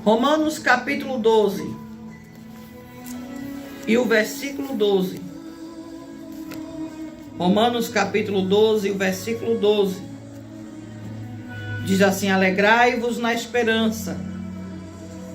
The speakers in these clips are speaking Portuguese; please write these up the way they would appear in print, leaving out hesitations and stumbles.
Romanos capítulo 12 e o versículo 12. Romanos capítulo 12 e o versículo 12. Diz assim: alegrai-vos na esperança,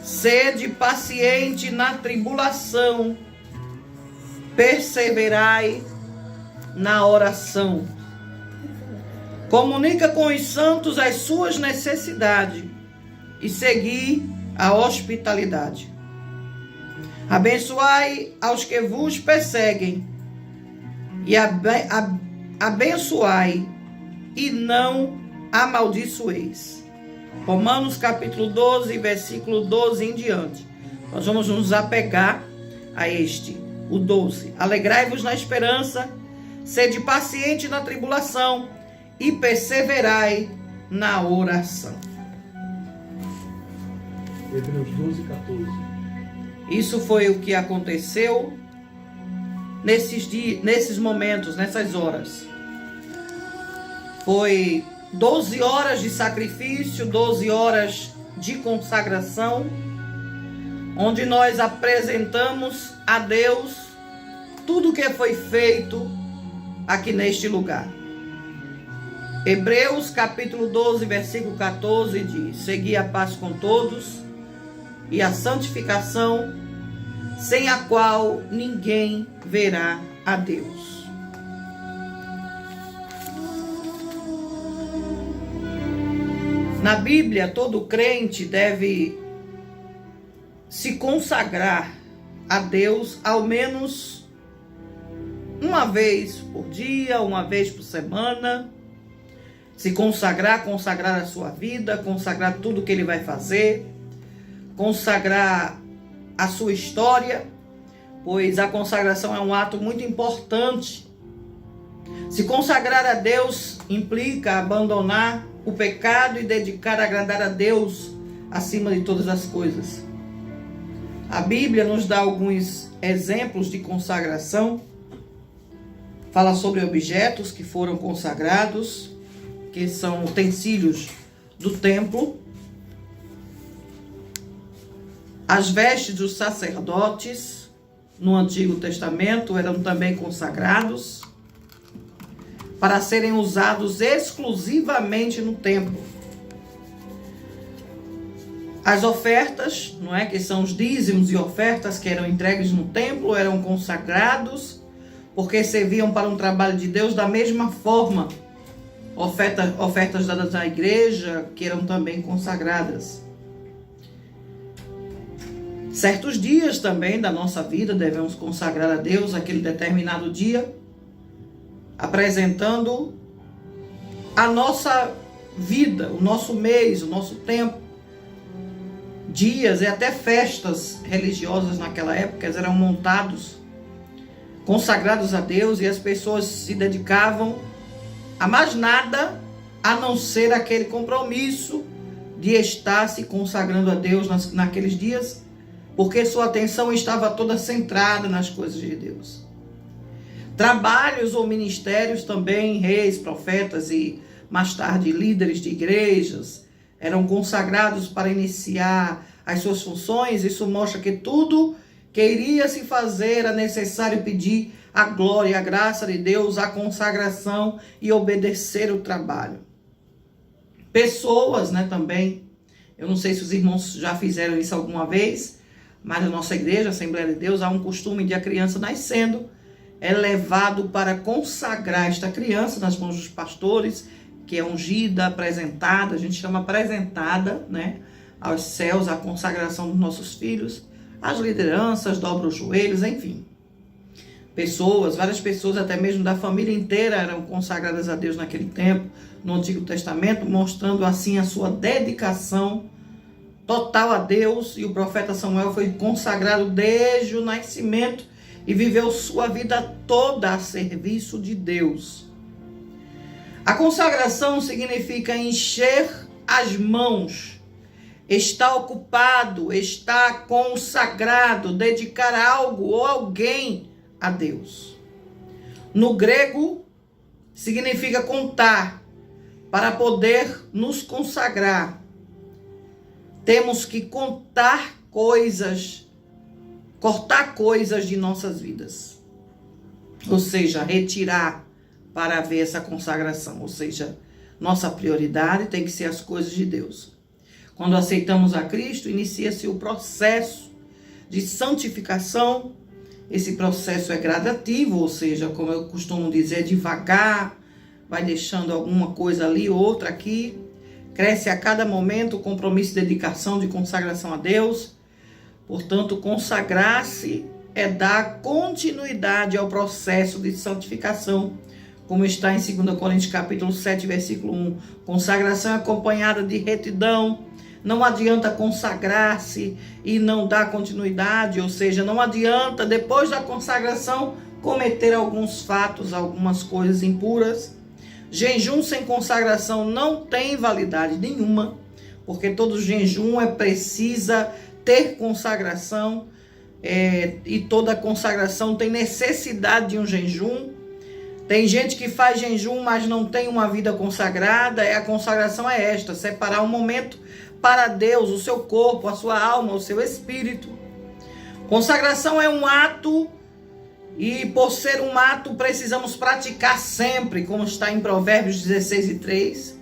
sede paciente na tribulação, perseverai na oração. Comunica com os santos as suas necessidades e segui a hospitalidade. Abençoai aos que vos perseguem e abençoai e não amaldiçoeis. Romanos capítulo 12, versículo 12 em diante. Nós vamos nos apegar a o 12. Alegrai-vos na esperança, sede paciente na tribulação e perseverai na oração. Hebreus 12, 14. Isso foi o que aconteceu nesses dias, nesses momentos, nessas horas. Foi 12 horas de sacrifício, 12 horas de consagração, onde nós apresentamos a Deus tudo o que foi feito aqui neste lugar. Hebreus capítulo 12, versículo 14 diz: segui a paz com todos e a santificação, sem a qual ninguém verá a Deus. Na Bíblia, todo crente deve se consagrar a Deus ao menos uma vez por dia, uma vez por semana. Se consagrar a sua vida, consagrar tudo que ele vai fazer, consagrar a sua história, pois a consagração é um ato muito importante. Se consagrar a Deus implica abandonar o pecado e dedicar a agradar a Deus acima de todas as coisas. A Bíblia nos dá alguns exemplos de consagração. Fala sobre objetos que foram consagrados, que são utensílios do templo. As vestes dos sacerdotes no Antigo Testamento eram também consagrados para serem usados exclusivamente no templo. As ofertas, não é, que são os dízimos e ofertas que eram entregues no templo, eram consagrados porque serviam para um trabalho de Deus da mesma forma. Ofertas dadas à igreja que eram também consagradas. Certos dias também da nossa vida devemos consagrar a Deus aquele determinado dia, apresentando a nossa vida, o nosso mês, o nosso tempo. Dias e até festas religiosas naquela época eram montados, consagrados a Deus, e as pessoas se dedicavam a mais nada a não ser aquele compromisso de estar se consagrando a Deus naqueles dias, porque sua atenção estava toda centrada nas coisas de Deus. Trabalhos ou ministérios também, reis, profetas e mais tarde líderes de igrejas, eram consagrados para iniciar as suas funções. Isso mostra que tudo que iria se fazer era necessário pedir a glória e a graça de Deus, a consagração e obedecer o trabalho. Pessoas, também. Eu não sei se os irmãos já fizeram isso alguma vez, mas na nossa igreja, Assembleia de Deus, há um costume de a criança nascendo é levado para consagrar esta criança nas mãos dos pastores, que é ungida, apresentada, a gente chama apresentada, aos céus, a consagração dos nossos filhos. As lideranças dobram os joelhos, enfim. Várias pessoas, até mesmo da família inteira, eram consagradas a Deus naquele tempo, no Antigo Testamento, mostrando assim a sua dedicação total a Deus. E o profeta Samuel foi consagrado desde o nascimento e viveu sua vida toda a serviço de Deus. A consagração significa encher as mãos, estar ocupado, estar consagrado, dedicar algo ou alguém a Deus. No grego, significa contar, para poder nos consagrar. temos que cortar coisas de nossas vidas. Ou seja, retirar para haver essa consagração. Ou seja, nossa prioridade tem que ser as coisas de Deus. Quando aceitamos a Cristo, inicia-se o processo de santificação. Esse processo é gradativo, ou seja, como eu costumo dizer, devagar, vai deixando alguma coisa ali, outra aqui. Cresce a cada momento o compromisso, dedicação de consagração a Deus. Portanto, consagrar-se é dar continuidade ao processo de santificação, como está em 2 Coríntios capítulo 7, versículo 1. Consagração é acompanhada de retidão. Não adianta consagrar-se e não dar continuidade, ou seja, não adianta, depois da consagração, cometer alguns fatos, algumas coisas impuras. Jejum sem consagração não tem validade nenhuma, porque todo jejum precisa ter consagração, e toda consagração tem necessidade de um jejum. Tem gente que faz jejum, mas não tem uma vida consagrada. A consagração é esta: separar um momento para Deus, o seu corpo, a sua alma, o seu espírito. Consagração é um ato, e por ser um ato, precisamos praticar sempre, como está em Provérbios 16:3.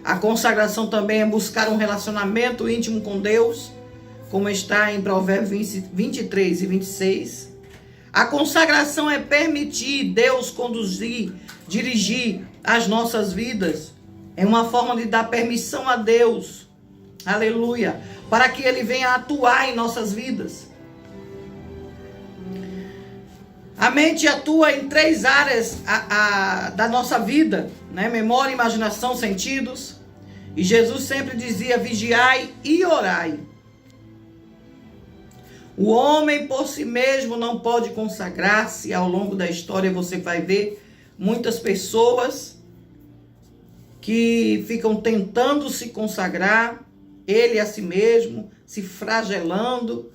A consagração também é buscar um relacionamento íntimo com Deus, como está em Provérbios 23:26. A consagração é permitir Deus conduzir, dirigir as nossas vidas. É uma forma de dar permissão a Deus, aleluia, para que Ele venha atuar em nossas vidas. A mente atua em 3 áreas da nossa vida, né? Memória, imaginação, sentidos. E Jesus sempre dizia: vigiai e orai. O homem por si mesmo não pode consagrar-se. Ao longo da história você vai ver muitas pessoas que ficam tentando se consagrar, ele a si mesmo, se flagelando,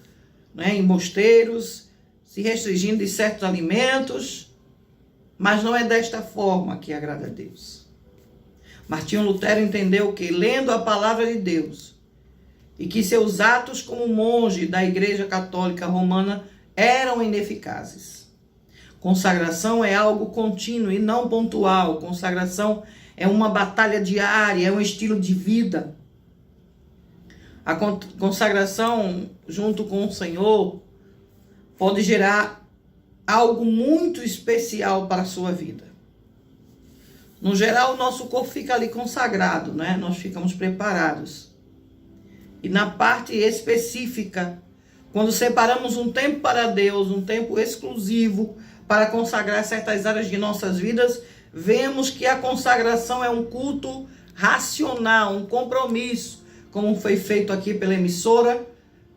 né, em mosteiros, se restringindo de certos alimentos, mas não é desta forma que agrada a Deus. Martinho Lutero entendeu que, lendo a palavra de Deus, e que seus atos como monge da Igreja Católica Romana eram ineficazes. Consagração é algo contínuo e não pontual. Consagração é uma batalha diária, é um estilo de vida. A consagração junto com o Senhor pode gerar algo muito especial para a sua vida. No geral, o nosso corpo fica ali consagrado, né? Nós ficamos preparados. E na parte específica, quando separamos um tempo para Deus, um tempo exclusivo para consagrar certas áreas de nossas vidas, vemos que a consagração é um culto racional, um compromisso, como foi feito aqui pela emissora,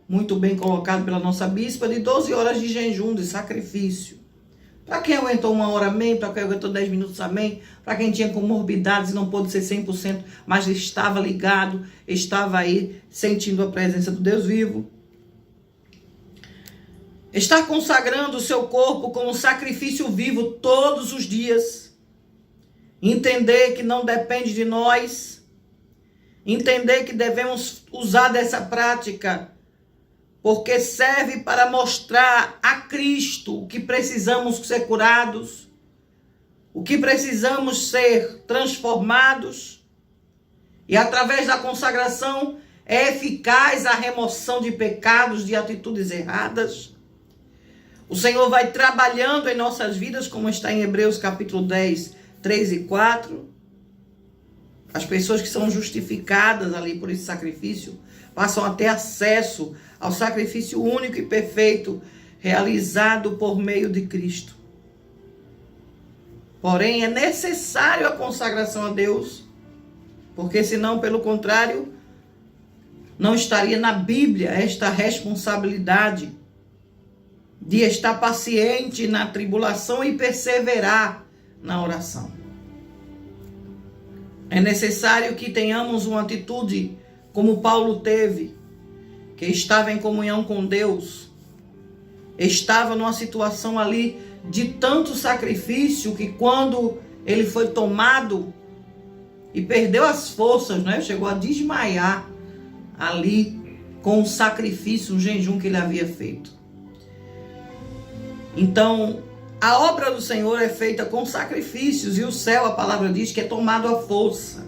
muito bem colocado pela nossa bispa, de 12 horas de jejum, de sacrifício. Para quem aguentou 1 hora, amém. Para quem aguentou 10 minutos, amém. Para quem tinha comorbidades e não pôde ser 100%, mas estava ligado, estava aí sentindo a presença do Deus vivo. Estar consagrando o seu corpo como sacrifício vivo todos os dias. Entender que não depende de nós. Entender que devemos usar dessa prática, porque serve para mostrar a Cristo o que precisamos ser curados, o que precisamos ser transformados. E através da consagração é eficaz a remoção de pecados, de atitudes erradas. O Senhor vai trabalhando em nossas vidas, como está em Hebreus capítulo 10, 3 e 4. As pessoas que são justificadas ali por esse sacrifício passam a ter acesso ao sacrifício único e perfeito realizado por meio de Cristo. Porém, é necessário a consagração a Deus, porque senão, pelo contrário, não estaria na Bíblia esta responsabilidade de estar paciente na tribulação e perseverar na oração. É necessário que tenhamos uma atitude como Paulo teve, que estava em comunhão com Deus, estava numa situação ali de tanto sacrifício que quando ele foi tomado e perdeu as forças, né, chegou a desmaiar ali com o sacrifício, um jejum que ele havia feito. Então, a obra do Senhor é feita com sacrifícios e o céu, a palavra diz, que é tomado à força.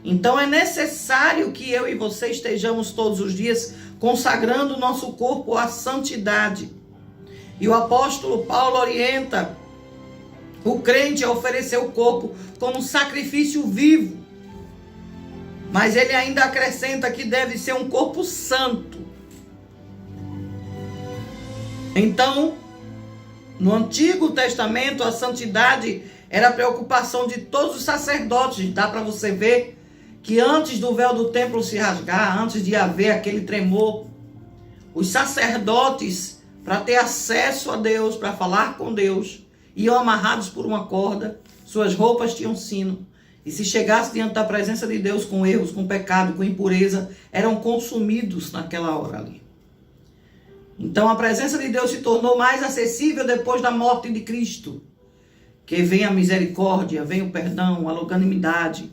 Então é necessário que eu e você estejamos todos os dias consagrando o nosso corpo à santidade. E o apóstolo Paulo orienta o crente a oferecer o corpo como sacrifício vivo. Mas ele ainda acrescenta que deve ser um corpo santo. Então, no Antigo Testamento, a santidade era a preocupação de todos os sacerdotes. Dá para você ver que antes do véu do templo se rasgar, antes de haver aquele tremor, os sacerdotes, para ter acesso a Deus, para falar com Deus, iam amarrados por uma corda, suas roupas tinham sino. E se chegasse diante da presença de Deus com erros, com pecado, com impureza, eram consumidos naquela hora ali. Então a presença de Deus se tornou mais acessível depois da morte de Cristo. Que vem a misericórdia, vem o perdão, a longanimidade,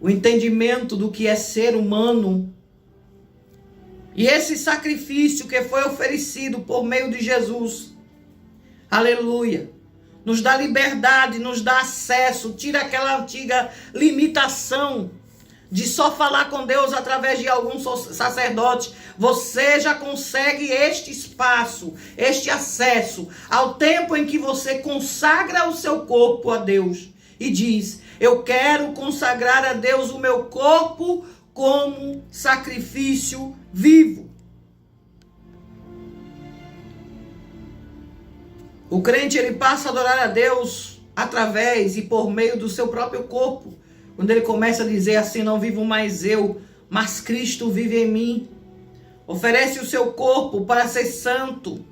o entendimento do que é ser humano. E esse sacrifício que foi oferecido por meio de Jesus, aleluia, nos dá liberdade, nos dá acesso, tira aquela antiga limitação de só falar com Deus através de algum sacerdote. Você já consegue este espaço, este acesso ao tempo em que você consagra o seu corpo a Deus e diz: eu quero consagrar a Deus o meu corpo como sacrifício vivo. O crente, ele passa a adorar a Deus através e por meio do seu próprio corpo. Quando ele começa a dizer assim: não vivo mais eu, mas Cristo vive em mim. Oferece o seu corpo para ser santo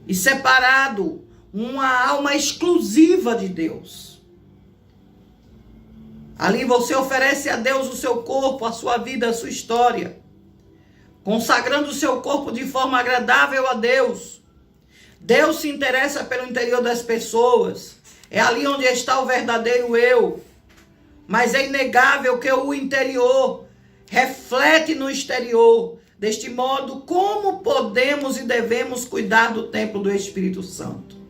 e separado, uma alma exclusiva de Deus. Ali você oferece a Deus o seu corpo, a sua vida, a sua história, consagrando o seu corpo de forma agradável a Deus. Deus se interessa pelo interior das pessoas. É ali onde está o verdadeiro eu. Mas é inegável que o interior reflete no exterior. Deste modo, como podemos e devemos cuidar do templo do Espírito Santo?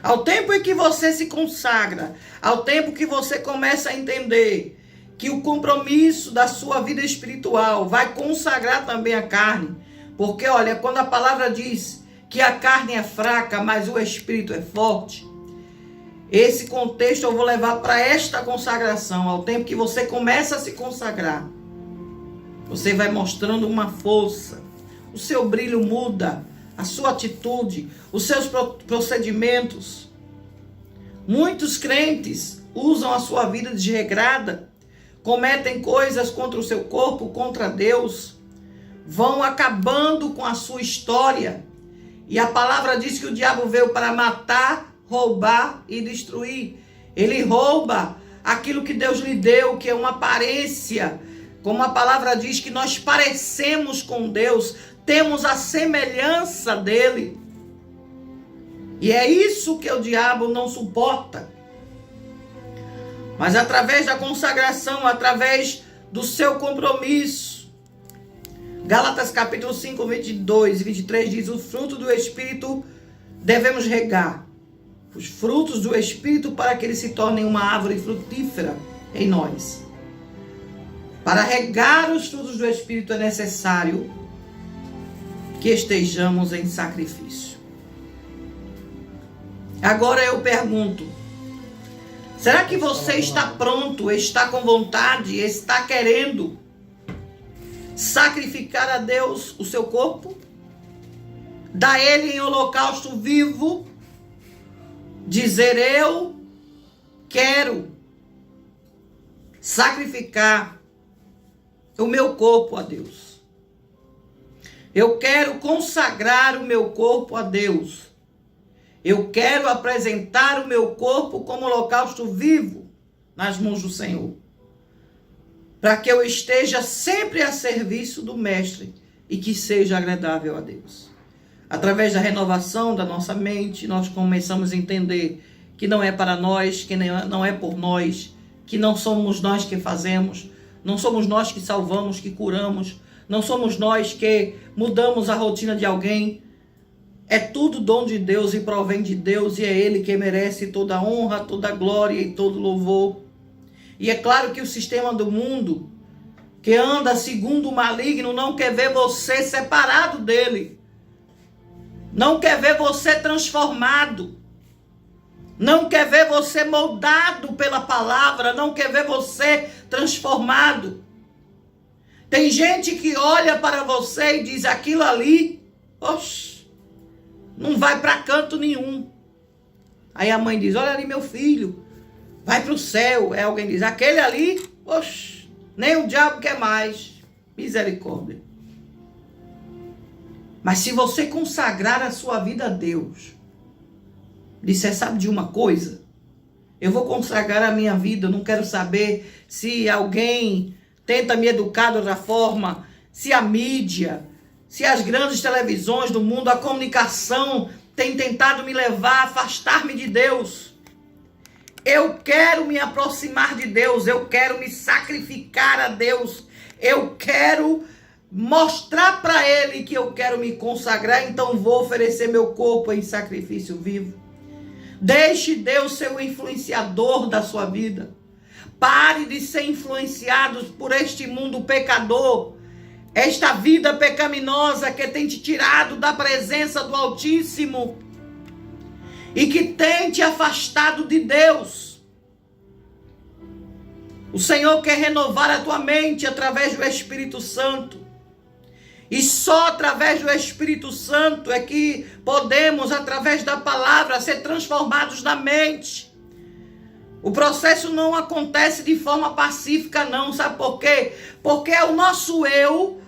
Ao tempo em que você se consagra, ao tempo que você começa a entender que o compromisso da sua vida espiritual vai consagrar também a carne. Porque, olha, quando a palavra diz que a carne é fraca, mas o Espírito é forte, esse contexto eu vou levar para esta consagração. Ao tempo que você começa a se consagrar, você vai mostrando uma força. O seu brilho muda, a sua atitude, os seus procedimentos. Muitos crentes usam a sua vida desregrada, cometem coisas contra o seu corpo, contra Deus, vão acabando com a sua história. E a palavra diz que o diabo veio para matar, roubar e destruir. Ele rouba aquilo que Deus lhe deu, que é uma aparência. Como a palavra diz que nós parecemos com Deus, temos a semelhança dele. E é isso que o diabo não suporta. Mas através da consagração, através do seu compromisso. Gálatas capítulo 5, 22 e 23 diz: o fruto do Espírito devemos regar. Os frutos do Espírito para que eles se tornem uma árvore frutífera em nós. Para regar os frutos do Espírito é necessário que estejamos em sacrifício. Agora eu pergunto: será que você está pronto, está com vontade, está querendo sacrificar a Deus o seu corpo? Dar ele em holocausto vivo? Dizer: eu quero sacrificar o meu corpo a Deus. Eu quero consagrar o meu corpo a Deus. Eu quero apresentar o meu corpo como holocausto vivo nas mãos do Senhor. Para que eu esteja sempre a serviço do Mestre e que seja agradável a Deus. Através da renovação da nossa mente, nós começamos a entender que não é para nós, que não é por nós, que não somos nós que fazemos, Não somos nós que salvamos, que curamos. Não somos nós que mudamos a rotina de alguém. É tudo dom de Deus e provém de Deus. E é Ele que merece toda a honra, toda a glória e todo louvor. E é claro que o sistema do mundo, que anda segundo o maligno, não quer ver você separado dele. Não quer ver você transformado. Não quer ver você moldado pela palavra. Não quer ver você transformado. Tem gente que olha para você e diz: aquilo ali, oxe, não vai para canto nenhum. Aí a mãe diz: olha ali meu filho, vai para o céu. Aí alguém diz: aquele ali, oxe, nem o diabo quer mais. Misericórdia. Mas se você consagrar a sua vida a Deus, disser: sabe de uma coisa? Eu vou consagrar a minha vida, eu não quero saber se alguém tenta me educar de outra forma, se a mídia, se as grandes televisões do mundo, a comunicação tem tentado me levar, afastar-me de Deus. Eu quero me aproximar de Deus, eu quero me sacrificar a Deus, eu quero mostrar para Ele que eu quero me consagrar, então vou oferecer meu corpo em sacrifício vivo. Deixe Deus ser o influenciador da sua vida. Pare de ser influenciados por este mundo pecador, esta vida pecaminosa que tem te tirado da presença do Altíssimo e que tem te afastado de Deus. O Senhor quer renovar a tua mente através do Espírito Santo. E só através do Espírito Santo é que podemos, através da palavra, ser transformados na mente. O processo não acontece de forma pacífica, não. Sabe por quê? Porque o nosso eu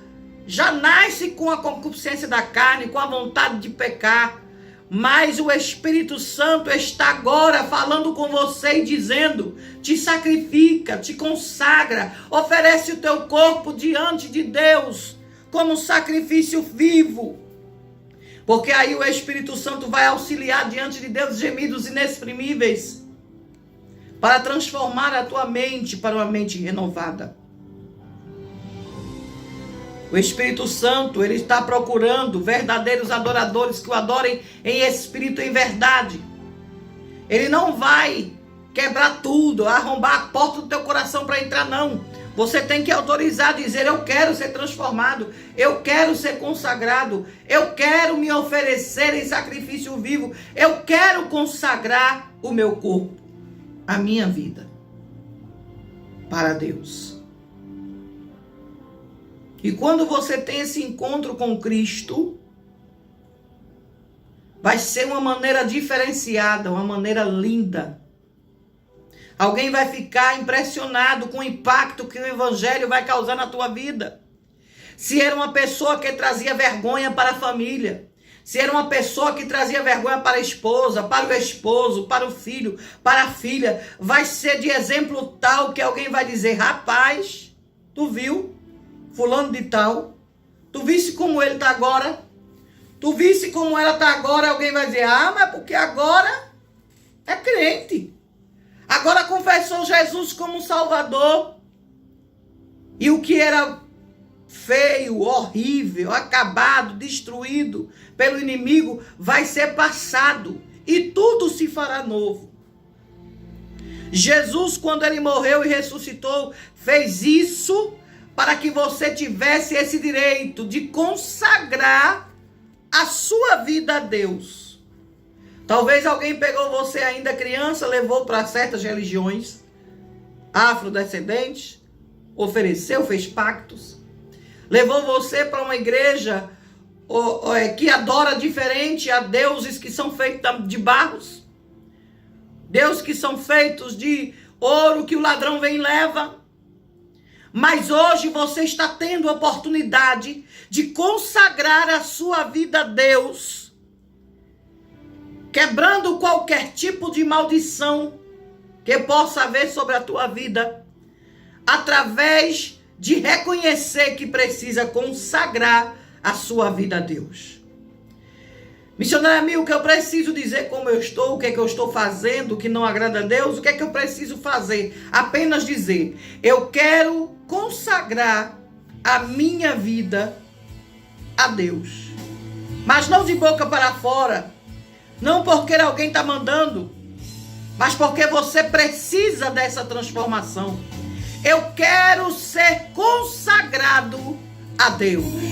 já nasce com a concupiscência da carne, com a vontade de pecar. Mas o Espírito Santo está agora falando com você e dizendo: te sacrifica, te consagra, oferece o teu corpo diante de Deus como sacrifício vivo. Porque aí o Espírito Santo vai auxiliar diante de Deus gemidos inexprimíveis para transformar a tua mente para uma mente renovada. O Espírito Santo, ele está procurando verdadeiros adoradores que o adorem em espírito e em verdade. Ele não vai quebrar tudo, arrombar a porta do teu coração para entrar, não. Você tem que autorizar, dizer: eu quero ser transformado, eu quero ser consagrado, eu quero me oferecer em sacrifício vivo, eu quero consagrar o meu corpo, a minha vida, para Deus. E quando você tem esse encontro com Cristo, vai ser uma maneira diferenciada, uma maneira linda. Alguém vai ficar impressionado com o impacto que o Evangelho vai causar na tua vida. Se era uma pessoa que trazia vergonha para a família, se era uma pessoa que trazia vergonha para a esposa, para o esposo, para o filho, para a filha, vai ser de exemplo tal que alguém vai dizer: rapaz, tu viu fulano de tal? Tu visse como ele está agora? Tu visse como ela está agora? Alguém vai dizer: ah, mas porque agora é crente. Agora confessou Jesus como Salvador. E o que era feio, horrível, acabado, destruído pelo inimigo, vai ser passado. E tudo se fará novo. Jesus, quando ele morreu e ressuscitou, fez isso para que você tivesse esse direito de consagrar a sua vida a Deus. Talvez alguém pegou você ainda criança, levou para certas religiões afrodescendentes, ofereceu, fez pactos. Levou você para uma igreja que adora diferente a deuses que são feitos de barros. Deuses que são feitos de ouro que o ladrão vem e leva. Mas hoje você está tendo a oportunidade de consagrar a sua vida a Deus, quebrando qualquer tipo de maldição que possa haver sobre a tua vida, através de reconhecer que precisa consagrar a sua vida a Deus. Missionária Milka, eu preciso dizer como eu estou, o que é que eu estou fazendo, que não agrada a Deus, o que é que eu preciso fazer? Apenas dizer: eu quero consagrar a minha vida a Deus. Mas não de boca para fora, não porque alguém está mandando, mas porque você precisa dessa transformação. Eu quero ser consagrado a Deus.